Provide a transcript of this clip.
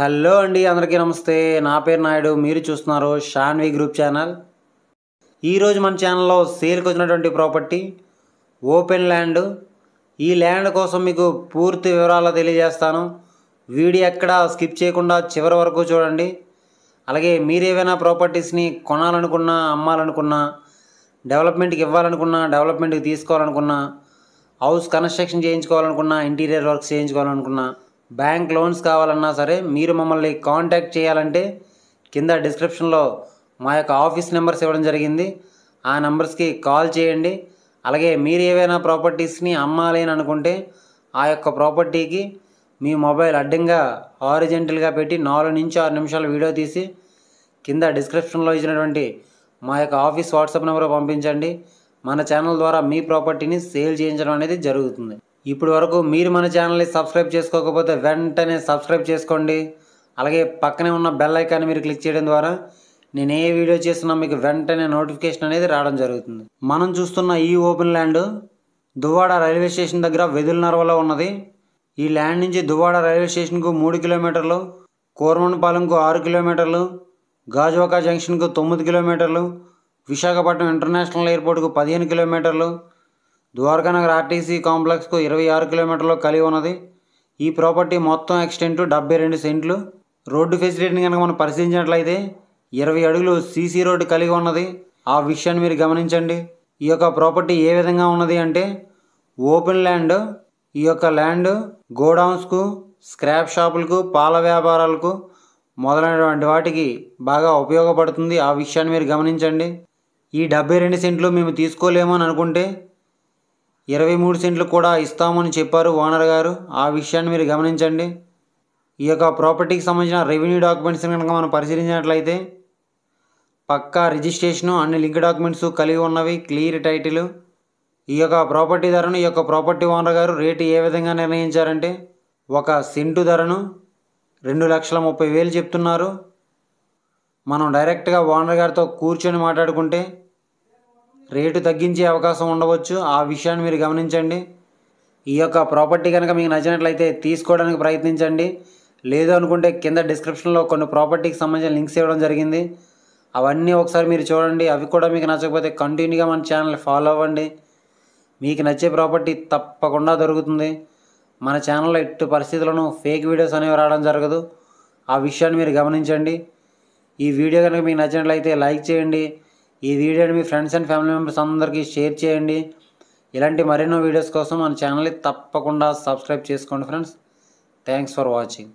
Hello అండి, అందరికీ నమస్తే. నా పేరు నాయుడు. మీరు చూస్తున్నారు షాన్వి గ్రూప్ ఛానల్. ఈరోజు మన ఛానల్లో సేల్కి వచ్చినటువంటి ప్రాపర్టీ ఓపెన్ ల్యాండ్. ఈ ల్యాండ్ కోసం మీకు పూర్తి వివరాలు తెలియజేస్తాను. వీడియో ఎక్కడ స్కిప్ చేయకుండా చివరి వరకు చూడండి. అలాగే మీరు ఏవైనా ప్రాపర్టీస్ని కొనాలనుకున్నా, అమ్మాలనుకున్నా, డెవలప్మెంట్కి ఇవ్వాలనుకున్నా, డెవలప్మెంట్కి తీసుకోవాలనుకున్నా, హౌస్ కన్స్ట్రక్షన్ చేయించుకోవాలనుకున్నా, ఇంటీరియర్ వర్క్స్ చేయించుకోవాలనుకున్నా, బ్యాంక్ లోన్స్ కావాలన్నా సరే మీరు మమ్మల్ని కాంటాక్ట్ చేయాలంటే కింద డిస్క్రిప్షన్లో మా యొక్క ఆఫీస్ నెంబర్స్ ఇవ్వడం జరిగింది. ఆ నెంబర్స్కి కాల్ చేయండి. అలాగే మీరు ఏవైనా ప్రాపర్టీస్ని అమ్మాలి అని అనుకుంటే ఆ యొక్క ప్రాపర్టీకి మీ మొబైల్ అడ్డంగా హారిజెంటల్గా పెట్టి 4 నుంచి 6 నిమిషాల వీడియో తీసి కింద డిస్క్రిప్షన్లో ఇచ్చినటువంటి మా యొక్క ఆఫీస్ వాట్సాప్ నెంబర్ పంపించండి. మన ఛానల్ ద్వారా మీ ప్రాపర్టీని సేల్ చేయించడం అనేది జరుగుతుంది. ఇప్పటి వరకు మీరు మన ఛానల్ని సబ్స్క్రైబ్ చేసుకోకపోతే వెంటనే సబ్స్క్రైబ్ చేసుకోండి. అలాగే పక్కనే ఉన్న బెల్ ఐకాన్ని మీరు క్లిక్ చేయడం ద్వారా నేను ఏ వీడియో చేస్తున్నా మీకు వెంటనే నోటిఫికేషన్ అనేది రావడం జరుగుతుంది. మనం చూస్తున్న ఈ open land Duvvada railway station దగ్గర వెదులనర్వలో ఉన్నది. ఈ ల్యాండ్ నుంచి దువ్వాడ రైల్వే స్టేషన్కు 3 కిలోమీటర్లు, కోరమన్పాలెంకు 6 కిలోమీటర్లు, గాజువాక జంక్షన్కు 9 కిలోమీటర్లు, విశాఖపట్నం ఇంటర్నేషనల్ ఎయిర్పోర్ట్కు 15 కిలోమీటర్లు, ద్వారకానగర్ ఆర్టీసీ కాంప్లెక్స్కు 26 కిలోమీటర్లు కలిగి ఉన్నది. ఈ ప్రాపర్టీ మొత్తం ఎక్స్టెంట్ 72 సెంట్లు. రోడ్డు ఫెసిలిటీని కనుక మనం పరిశీలించినట్లయితే 20 అడుగులు సీసీ రోడ్డు కలిగి ఉన్నది. ఆ విషయాన్ని మీరు గమనించండి. ఈ యొక్క ప్రాపర్టీ ఏ విధంగా ఉన్నది అంటే ఓపెన్ ల్యాండ్. ఈ యొక్క ల్యాండ్ గోడౌన్స్కు, స్క్రాప్ షాపులకు, పాల వ్యాపారాలకు మొదలైనటువంటి వాటికి బాగా ఉపయోగపడుతుంది. ఆ విషయాన్ని మీరు గమనించండి. ఈ 72 సెంట్లు మేము తీసుకోలేము అని అనుకుంటే 23 సెంట్లు కూడా ఇస్తామని చెప్పారు ఓనర్ గారు. ఆ విషయాన్ని మీరు గమనించండి. ఈ యొక్క ప్రాపర్టీకి సంబంధించిన రెవెన్యూ డాక్యుమెంట్స్ కనుక మనం పరిశీలించినట్లయితే పక్కా రిజిస్ట్రేషను, అన్ని లింక్ డాక్యుమెంట్స్ కలిగి ఉన్నవి, క్లియర్ టైటిల్. ఈ యొక్క ప్రాపర్టీ ధరను ఈ యొక్క ప్రాపర్టీ ఓనర్ గారు రేటు ఏ విధంగా నిర్ణయించారంటే 1 సెంటు ధరను 2,30,000 చెప్తున్నారు. మనం డైరెక్ట్గా ఓనర్ గారితో కూర్చొని మాట్లాడుకుంటే రేటు తగ్గించే అవకాశం ఉండవచ్చు. ఆ విషయాన్ని మీరు గమనించండి. ఈ యొక్క ప్రాపర్టీ కనుక మీకు నచ్చినట్లయితే తీసుకోవడానికి ప్రయత్నించండి. లేదు అనుకుంటే కింద డిస్క్రిప్షన్లో కొన్ని ప్రాపర్టీకి సంబంధించిన లింక్స్ ఇవ్వడం జరిగింది. అవన్నీ ఒకసారి మీరు చూడండి. అవి కూడా మీకు నచ్చకపోతే కంటిన్యూగా మన ఛానల్ ఫాలో అవ్వండి. మీకు నచ్చే ప్రాపర్టీ తప్పకుండా దొరుకుతుంది. మన ఛానల్లో ఎట్టి పరిస్థితుల్లోనూ ఫేక్ వీడియోస్ అనేవి రావడం జరగదు. ఆ విషయాన్ని మీరు గమనించండి. ఈ వీడియో కనుక మీకు నచ్చినట్లయితే లైక్ చేయండి. ఈ వీడియోని మీ ఫ్రెండ్స్ అండ్ ఫ్యామిలీ మెంబర్స్ అందరికీ షేర్ చేయండి. ఇలాంటి మరెన్నో వీడియోస్ కోసం మన ఛానల్ని తప్పకుండా సబ్స్క్రైబ్ చేసుకోండి ఫ్రెండ్స్. Thanks for watching.